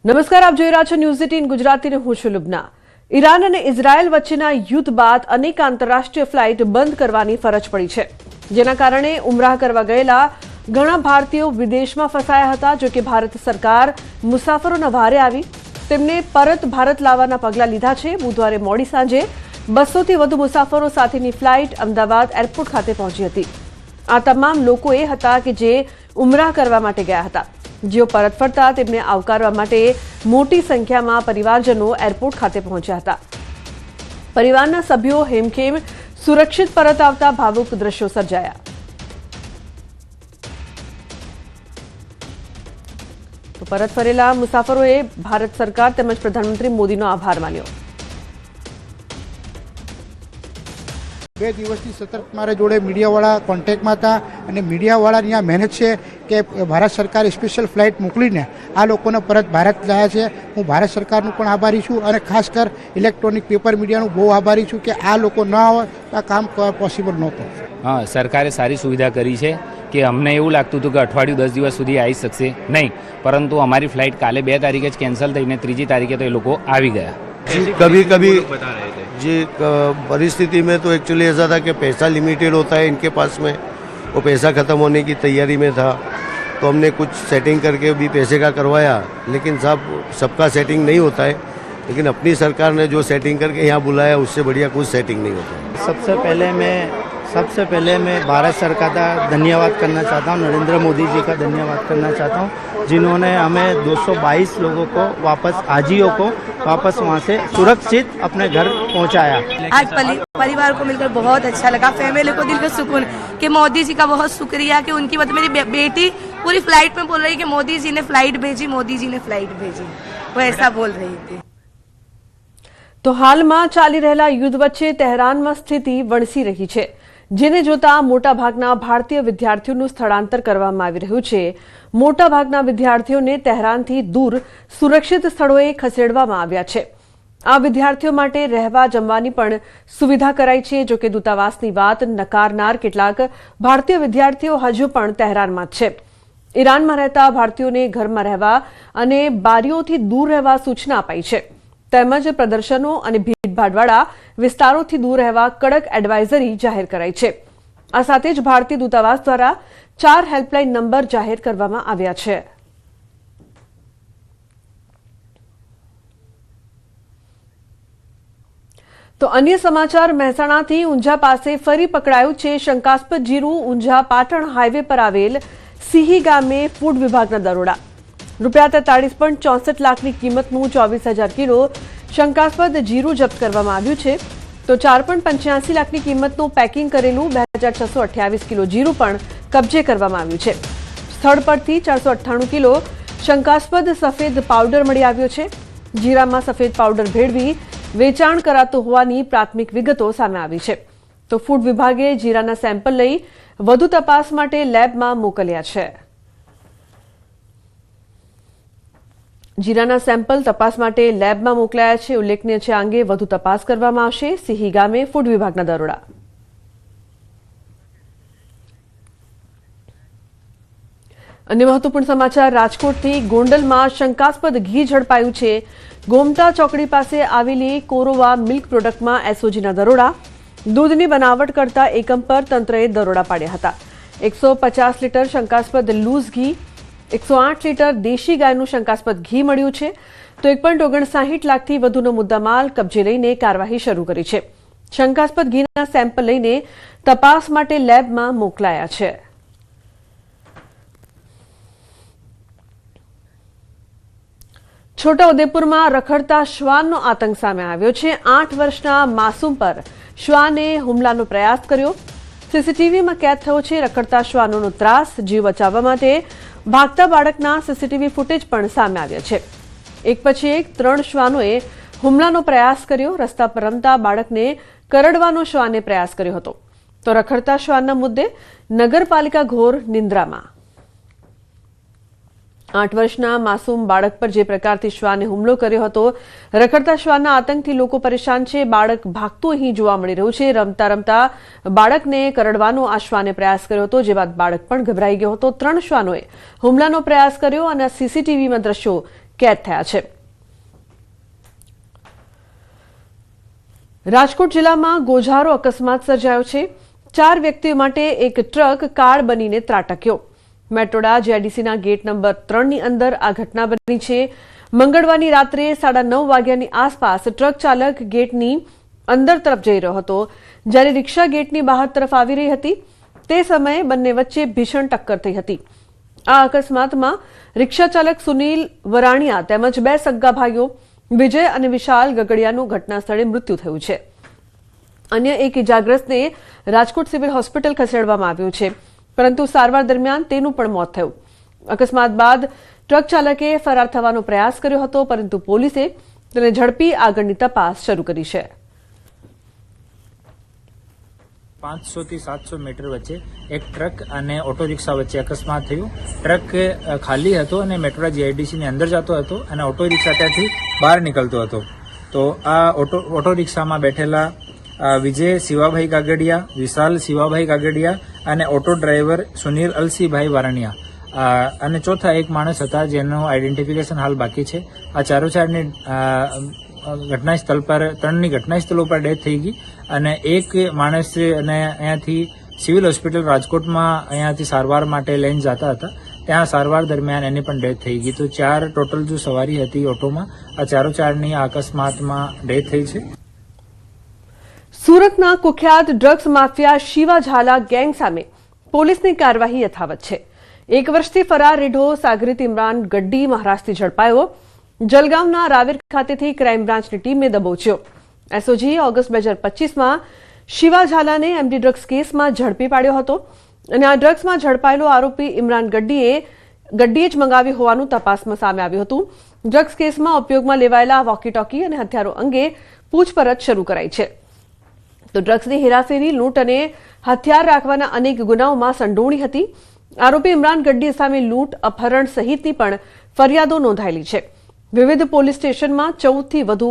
નમસ્કાર, આપ જોઈ રહ્યા છો ન્યૂઝ 18 ગુજરાતીને હું છું લુબના। ઈરાન અને ઇઝરાયલ વચ્ચેના યુદ્ધ બાદ અનેક આંતરરાષ્ટ્રીય ફ્લાઇટ બંધ કરવાની ફરજ પડી છે, જેના કારણે ઉમરાહ કરવા ગયેલા ઘણા ભારતીયો વિદેશમાં ફસાયા હતા। જો કે ભારત સરકાર મુસાફરોના વારે આવી તેમને પરત ભારત લાવવાના પગલાં લીધા છે। બુધવારે મોડી સાંજે 200 થી વધુ મુસાફરો સાથેની ફ્લાઇટ અમદાવાદ એરપોર્ટ ખાતે પહોંચી હતી। આ તમામ લોકો એ હતા કે જે ઉમરાહ કરવા માટે ગયા હતા, જેઓ પરત ફરતા તેમને આવકારવા માટે મોટી સંખ્યામાં પરિવારજનો એરપોર્ટ ખાતે પહોંચ્યા હતા। પરિવારના સભ્યો હેમખેમ સુરક્ષિત પરત આવતા ભાવુક દ્રશ્યો સર્જાયા। તો પરત ફરેલા મુસાફરોએ ભારત સરકાર તેમજ પ્રધાનમંત્રી મોદીનો આભાર માન્યો। 2 દિવસથી સતત મારા જોડે મીડિયાવાળા કોન્ટેક્ટમાં હતા અને મીડિયાવાળાની આ મહેનત છે કે ભારત સરકારે સ્પેશિયલ ફ્લાઇટ મોકલીને આ લોકોને પરત ભારત લાવ્યા છે। હું ભારત સરકારનું પણ આભારી છું અને ખાસ કર ઇલેક્ટ્રોનિક પેપર મીડિયાનું બહુ આભારી છું કે આ લોકો ન આવે તો આ કામ પોસિબલ નહોતું। हाँ, सरकारे सारी सुविधा करी है कि अमने एवं लगतुं हतुं कि अठवाडियुं 10 दिवस सुधी आई सकशे नहीं, परंतु अमारी फ्लाइट काले 2 तारीखे ज कैंसल थईने 3जी तारीखे तो ए लोको आवी गया। कभी कभी जी परिस्थिति में तो एक्चुअली ऐसा था कि पैसा लिमिटेड होता है इनके पास में, वो पैसा ख़त्म होने की तैयारी में था, तो हमने कुछ सेटिंग करके भी पैसे का करवाया। लेकिन साहब सबका सेटिंग नहीं होता है, लेकिन अपनी सरकार ने जो सेटिंग करके यहाँ बुलाया उससे बढ़िया कुछ सेटिंग नहीं होता है। सबसे पहले मैं भारत सरकार का धन्यवाद करना चाहता हूँ, नरेंद्र मोदी जी का धन्यवाद करना चाहता हूँ, जिन्होंने हमें 222 लोगों को वापस, हाजियों को वापस वहाँ से सुरक्षित अपने घर पहुँचाया। आज परिवार को मिलकर बहुत अच्छा लगा, फैमिली को दिल का सुकून कि मोदी जी का बहुत शुक्रिया कि उनकी वजह मेरी बेटी पूरी फ्लाइट में बोल रही कि मोदी जी ने फ्लाइट भेजी, मोदी जी ने फ्लाइट भेजी, वो ऐसा बोल रही थी। તો હાલમાં ચાલી રહેલા યુદ્ધ વચ્ચે તહેરાનમાં સ્થિતિ વણસી રહી છે, જેને જોતા મોટાભાગના ભારતીય વિદ્યાર્થીઓનું સ્થળાંતર કરવામાં આવી રહ્યું છે। મોટાભાગના વિદ્યાર્થીઓને તહેરાનથી દૂર સુરક્ષિત સ્થળોએ ખસેડવામાં આવ્યા છે। આ વિદ્યાર્થીઓ માટે રહેવા જમવાની પણ સુવિધા કરાઈ છે। જો કે દૂતાવાસની વાત નકારનાર કેટલાક ભારતીય વિદ્યાર્થીઓ હજુ પણ તહેરાનમાં જ છે। ઈરાનમાં રહેતા ભારતીયોને ઘરમાં રહેવા અને બારીઓથી દૂર રહેવા સૂચના અપાઈ છે, તેમજ પ્રદર્શનો અને ભીડભાડવાળા વિસ્તારોથી દૂર રહેવા કડક એડવાઇઝરી જાહેર કરાઈ છે। આ સાથે જ ભારતીય દૂતાવાસ દ્વારા 4 હેલ્પલાઇન નંબર જાહેર કરવામાં આવ્યા છે। તો અન્ય સમાચાર, મહેસાણાથી ઊંઝા પાસે ફરી પકડાયું છે શંકાસ્પદ જીરું। ઊંઝા પાટણ હાઈવે પર આવેલ સિંહી ગામે ફૂડ વિભાગના દરોડા। રૂપિયા 43.64 લાખની કિંમતનું 24,000 કિલો શંકાસ્પદ જીરું જપ્ત કરવામાં આવ્યું છે। તો 4.85 લાખની કિંમતનું પેકિંગ કરેલું 2,628 કિલો જીરું પણ કબજે કરવામાં આવ્યું છે। સ્થળ પરથી 498 કિલો શંકાસ્પદ સફેદ પાવડર મળી આવ્યો છે। જીરામાં સફેદ પાવડર ભેળવી વેચાણ કરાતું હોવાની પ્રાથમિક વિગતો સામે આવી છે। તો ફૂડ વિભાગે જીરાના સેમ્પલ લઈ વધુ તપાસ માટે લેબમાં મોકલ્યા છે। જીરાના સેમ્પલ તપાસ માટે લેબમાં મોકલાયા છે। ઉલ્લેખનીય છે, આ અંગે વધુ તપાસ કરવામાં આવશે। સિંહી ગામે ફૂડ વિભાગના દરોડા। અન્ય મહત્વપૂર્ણ સમાચાર, રાજકોટથી ગોંડલમાં શંકાસ્પદ ઘી ઝડપાયું છે। ગોમટા ચોકડી પાસે આવેલી કોરોવા મિલ્ક પ્રોડક્ટમાં એસઓજીના દરોડા। દૂધની બનાવટ કરતા એકમ પર તંત્રએ દરોડા પાડ્યા હતા। 150 લીટર શંકાસ્પદ લૂઝ ઘી, 108 લીટર દેશી ગાયનું શંકાસ્પદ ઘી મળ્યું છે। તો 1.59 લાખથી વધુનો મુદ્દામાલ કબજે લઈને કાર્યવાહી શરૂ કરી છે। શંકાસ્પદ ઘીના સેમ્પલ લઈને તપાસ માટે લેબમાં મોકલાયા છે। છોટાઉદેપુરમાં રખડતા શ્વાનનો આતંક સામે આવ્યો છે। 8 વર્ષના માસૂમ પર શ્વાને હુમલાનો પ્રયાસ કર્યો। સીસીટીવીમાં કેદ થયો છે રખડતા શ્વાનોનો ત્રાસ। જીવ બચાવવા માટે ભાગતા બાળકના સીસીટીવી ફૂટેજ પણ સામે આવ્યા છે। એક પછી એક 3 શ્વાનોએ હુમલાનો પ્રયાસ કર્યો। રસ્તા પર રમતા બાળકને કરડવાનો શ્વાને પ્રયાસ કર્યો હતો। તો રખડતા શ્વાનના મુદ્દે નગરપાલિકા ઘોર નિંદ્રામાં। 8 વર્ષના માસૂમ બાળક પર જે પ્રકારથી શ્વાને હુમલો કર્યો હતો, રખડતા શ્વાનના આતંકથી લોકો પરેશાન છે। બાળક ભાગતું અહીં જોવા મળી રહ્યું છે। રમતા રમતા બાળકને કરડવાનો આ શ્વાને પ્રયાસ કર્યો હતો, જે બાદ બાળક પણ ગભરાઈ ગયો હતો। 3 શ્વાનોએ હુમલાનો પ્રયાસ કર્યો અને સીસીટીવીમાં દ્રશ્યો કેદ થયા છે. રાજકોટ જિલ્લામાં ગોઝારો અકસ્માત સર્જાયો છે. 4 વ્યક્તિઓ માટે એક ટ્રક કાળ બનીને ત્રાટક્યો. મેટ્રોડા જેડીસીના ગેટ નંબર 3ની અંદર આ ઘટના બની છે. મંગળવારની રાત્રે 9:30 વાગ્યાની આસપાસ ટ્રક ચાલક ગેટની અંદર તરફ જઈ રહ્યો હતો, જ્યારે રિક્ષા ગેટની બહાર તરફ આવી રહી હતી. તે સમયે બંને વચ્ચે ભીષણ ટક્કર થઈ હતી. આ અકસ્માતમાં રિક્ષા ચાલક સુનિલ વરાણિયા તેમજ 2 સગા ભાઈઓ વિજય અને વિશાલ ગગડિયાનું ઘટના સ્થળે મૃત્યુ થયું છે. અન્ય એક ઇજાગ્રસ્તને રાજકોટ સિવિલ હોસ્પિટલ ખસેડવામાં આવ્યો છે, પરંતુ સારવાર દરમિયાન તેનું પણ મોત થયું. અકસ્માત બાદ ટ્રક ચાલકે ફરાર થવાનો પ્રયાસ કર્યો હતો, પરંતુ પોલીસે તેને ઝડપી આગળની તપાસ શરૂ કરી છે. 500 થી 700 મીટર વચ્ચે એક ટ્રક અને ઓટો રિક્ષા વચ્ચે અકસ્માત થયું. ટ્રક ખાલી હતો અને મેટ્રોડા જીઆઈડીસીની અંદર જતો હતો અને ઓટો રિક્ષા ત્યાંથી બહાર નીકળતો હતો. તો આ ઓટો રિક્ષામાં બેઠેલા વિજય શિવાભાઈ કાગડિયા, વિશાલ શિવાભાઈ કાગડિયા અને ઓટો ડ્રાઈવર સુનિલ અલસીભાઈ વારણિયા અને ચોથા એક માણસ હતા જેનું આઈડેન્ટિફિકેશન હાલ બાકી છે. આ ચારોચારની ઘટના સ્થળ પર 3ની ઘટના સ્થળ ઉપર ડેથ થઈ ગઈ અને એક માણસ અને અહીંયાથી સિવિલ હોસ્પિટલ રાજકોટમાં અહીંયાથી સારવાર માટે લઈને જતા હતા. ત્યાં સારવાર દરમિયાન એની પણ ડેથ થઈ ગઈ. તો 4 ટોટલ જો સવારી હતી ઓટોમાં, આ ચારોચારની આ અકસ્માતમાં ડેથ થઈ છે. સુરતના કુખ્યાત drugs mafia Shiva Jhala gang સામે પોલીસની કાર્યવાહી યથાવત છે. 1 વર્ષથી ફરાર રેઢો સાગરીત ઇમરાન ગડ્ડી મહારાષ્ટ્રથી ઝડપાયો. જલગાંવના રાવેર ખાતેથી ક્રાઇમ બ્રાન્ચની ટીમે દબોચ્યો. એસઓજીએ ઓગસ્ટ 2025માં શિવા ઝાલાને એમડી ડ્રગ્સ કેસમાં ઝડપી પાડ્યો હતો અને આ ડ્રગ્સમાં ઝડપાયેલો આરોપી ઇમરાન ગડ્ડીએ જ મંગાવી હોવાનું તપાસમાં સામે આવ્યું હતું. ડ્રગ્સ કેસમાં ઉપયોગમાં લેવાયેલા વોકી ટોકી અને હથિયારો અંગે પૂછપરછ શરૂ કરાઈ છે. તો ડ્રગ્સની હેરાફેરી, લૂંટ અને હથિયાર રાખવાના અનેક ગુનાઓમાં સંડોવણી હતી. આરોપી ઇમરાન ગડ્ડી સામે લૂંટ, અપહરણ સહિતની પણ ફરિયાદો નોંધાયેલી છે. વિવિધ પોલીસ સ્ટેશનમાં 14થી વધુ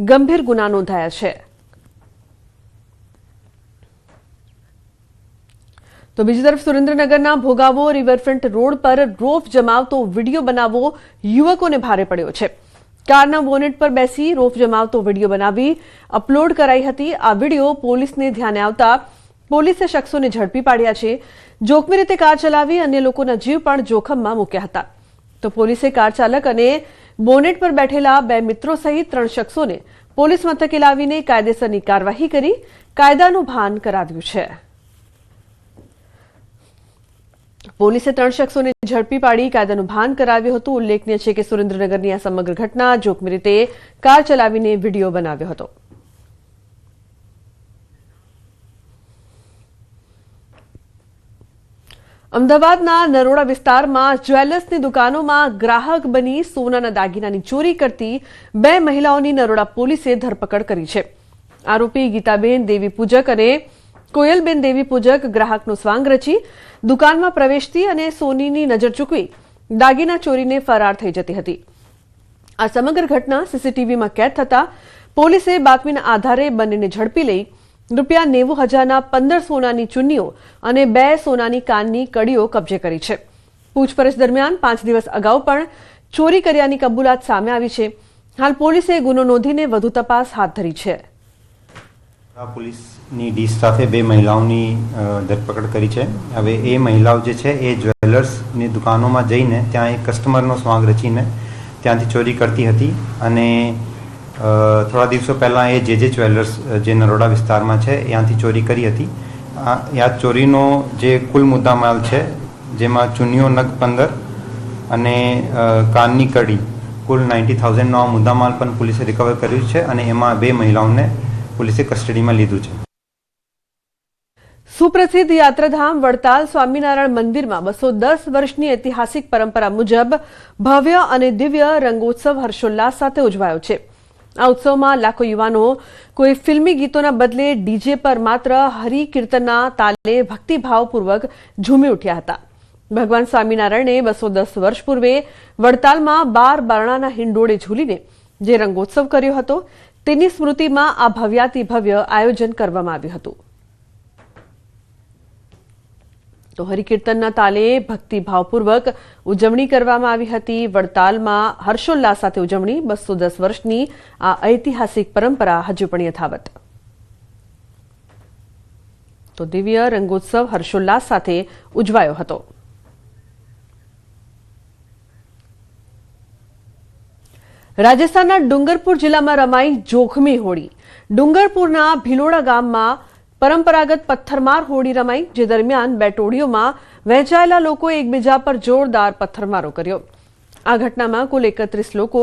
ગંભીર ગુના નોંધાયા છે. તો બીજી તરફ સુરેન્દ્રનગરના ભોગાવો રિવરફ્રન્ટ રોડ પર રોફ જમાવતો વિડીયો બનાવવો યુવકોને ભારે પડ્યો છે. કારના બોનેટ પર બેસી રોફ જમાવતો વિડીયો બનાવી અપલોડ કરાઈ હતી. આ વિડીયો પોલીસને ધ્યાને આવતા પોલીસે શખ્સોને ઝડપી પાડ્યા છે. જોખમી રીતે કાર ચલાવી અન્ય લોકોના જીવ પણ જોખમમાં મૂક્યા હતા. તો પોલીસે કાર ચાલક અને બોનેટ પર બેઠેલા 2 મિત્રો સહિત 3 શખ્સોને પોલીસ મથકે લાવીને કાયદેસરની કાર્યવાહી કરી કાયદાનું ભાન કરાવ્યું છે. પોલીસે 3 શખ્સોને ઝડપી પાડી કાયદાનું ભાન કરાવ્યું હતું. ઉલ્લેખનીય છે કે સુરેન્દ્રનગરની આ સમગ્ર ઘટના જોખમી રીતે કાર ચલાવીને વિડીયો બનાવ્યો હતો. અમદાવાદના નરોડા વિસ્તારમાં જ્વેલર્સની દુકાનોમાં ગ્રાહક બની સોનાના દાગીનાની ચોરી કરતી 2 મહિલાઓની નરોડા પોલીસે ધરપકડ કરી છે. આરોપી ગીતાબેન દેવી પૂજક અને કોયલબેન દેવી પૂજક ગ્રાહકનો સ્વાંગ રચી દુકાનમાં પ્રવેશતી અને સોનીની નજર ચૂકવી દાગીના ચોરીને ફરાર થઈ જતી હતી. આ સમગ્ર ઘટના સીસીટીવીમાં કેદ થતા પોલીસે બાતમીના આધારે બંનેને ઝડપી લઈ ₹90,000ના 15 સોનાની ચુન્નીઓ અને 2 સોનાની કાનની કડીઓ કબજે કરી છે. પૂછપરછ દરમિયાન 5 દિવસ અગાઉ પણ ચોરી કર્યાની કબૂલાત સામે આવી છે. હાલ પોલીસે ગુનો નોંધીને વધુ તપાસ હાથ ધરી છે. પોલીસની ડી સ્ટાફે 2 મહિલાઓની ધરપકડ કરી છે. હવે એ મહિલાઓ જે છે એ જ્વેલર્સની દુકાનોમાં જઈને ત્યાં એક કસ્ટમરનો સ્વાંગ રચીને ત્યાંથી ચોરી કરતી હતી અને થોડા દિવસો પહેલાં એ જે જ્વેલર્સ જે નરોડા વિસ્તારમાં છે ત્યાંથી ચોરી કરી હતી. આ ચોરીનો જે કુલ મુદ્દામાલ છે જેમાં ચુન્નીઓ નગ 15 અને કાનની કડી કુલ 90,000નો આ મુદ્દામાલ પણ પોલીસે રિકવર કર્યું છે અને એમાં 2 મહિલાઓને પોલીસે કસ્ટડીમાં લીધું છે. સુપ્રસિદ્ધ યાત્રાધામ વડતાલ સ્વામિનારાયણ મંદિરમાં 210 વર્ષની ઐતિહાસિક પરંપરા મુજબ ભવ્ય અને દિવ્ય રંગોત્સવ હર્ષોલ્લાસ સાથે ઉજવાયો છે. આ ઉત્સવમાં લાખો યુવાનો કોઈ ફિલ્મી ગીતોના બદલે ડીજે પર માત્ર હરિ કીર્તનના તાલે ભક્તિભાવપૂર્વક ઝૂમી ઉઠ્યા હતા. ભગવાન સ્વામિનારાયણે 210 વર્ષ પૂર્વે વડતાલમાં 12 બારણાના હિંડોળે ઝૂલીને જે રંગોત્સવ કર્યો હતો તેની સ્મૃતિમાં આ ભવ્યાતિ ભવ્ય આયોજન કરવામાં આવ્યું હતું. તો હરિકીર્તનના તાલે ભક્તિભાવપૂર્વક ઉજવણી કરવામાં આવી હતી. વડતાલમાં હર્ષોલ્લાસ સાથે ઉજવણી. 210 વર્ષની આ ઐતિહાસિક પરંપરા હજુ પણ યથાવત. તો દિવ્ય રંગોત્સવ હર્ષોલ્લાસ સાથે ઉજવાયો હતો. રાજસ્થાનના ડુંગરપુર જિલ્લામાં રમાઈ જોખમી હોળી. ડુંગરપુરના ભિલોડા ગામમાં પરંપરાગત પથ્થરમાર હોળી રમાઈ, જે દરમિયાન બે ટોળીઓમાં વહેંચાયેલા લોકોએ એકબીજા પર જોરદાર પથ્થરમારો કર્યો. આ ઘટનામાં કુલ 31 લોકો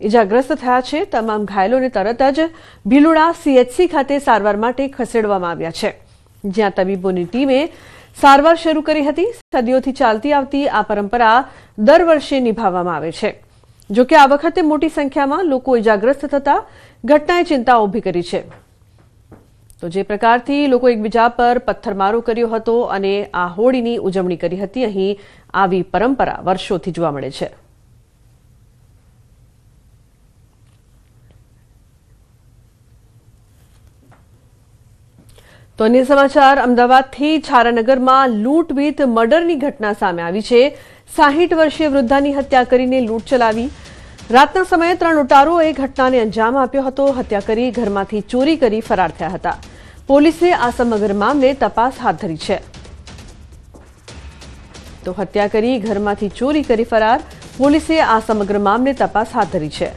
ઇજાગ્રસ્ત થયા છે. તમામ ઘાયલોને તરત જ ભિલોડા CHC ખાતે સારવાર માટે ખસેડવામાં આવ્યા છે, જ્યાં તબીબોની ટીમે સારવાર શરૂ કરી હતી. સદીઓથી ચાલતી આવતી આ પરંપરા દર વર્ષે નિભાવવામાં આવે છે. જોકે આ વખતે મોટી સંખ્યામાં લોકો ઇજાગ્રસ્ત થતા ઘટનાએ ચિંતા ઊભી કરી છે. તો જે પ્રકારથી લોકો એકબીજા પર પથ્થરમારો કર્યો હતો અને આ હોળીની ઉજવણી કરી હતી, અહીં આવી પરંપરા વર્ષોથી જોવા મળે છે. તો અન્ય સમાચાર, અમદાવાદથી છારાનગરમાં લૂંટ વિથ મર્ડરની ઘટના સામે આવી છે. 60 વર્ષીય વૃદ્ધાની હત્યા કરીને લૂંટ ચલાવી. રાતના સમયે 3 લૂંટારોએ ઘટનાને અંજામ આપ્યો હતો. હત્યા કરી ઘરમાંથી ચોરી કરી ફરાર થયા હતા. પોલીસે આ સમગ્ર મામલે તપાસ હાથ ધરી છે. તો હત્યા કરી ઘરમાંથી ચોરી કરી ફરાર, પોલીસે આ સમગ્ર મામલે તપાસ હાથ ધરી છે.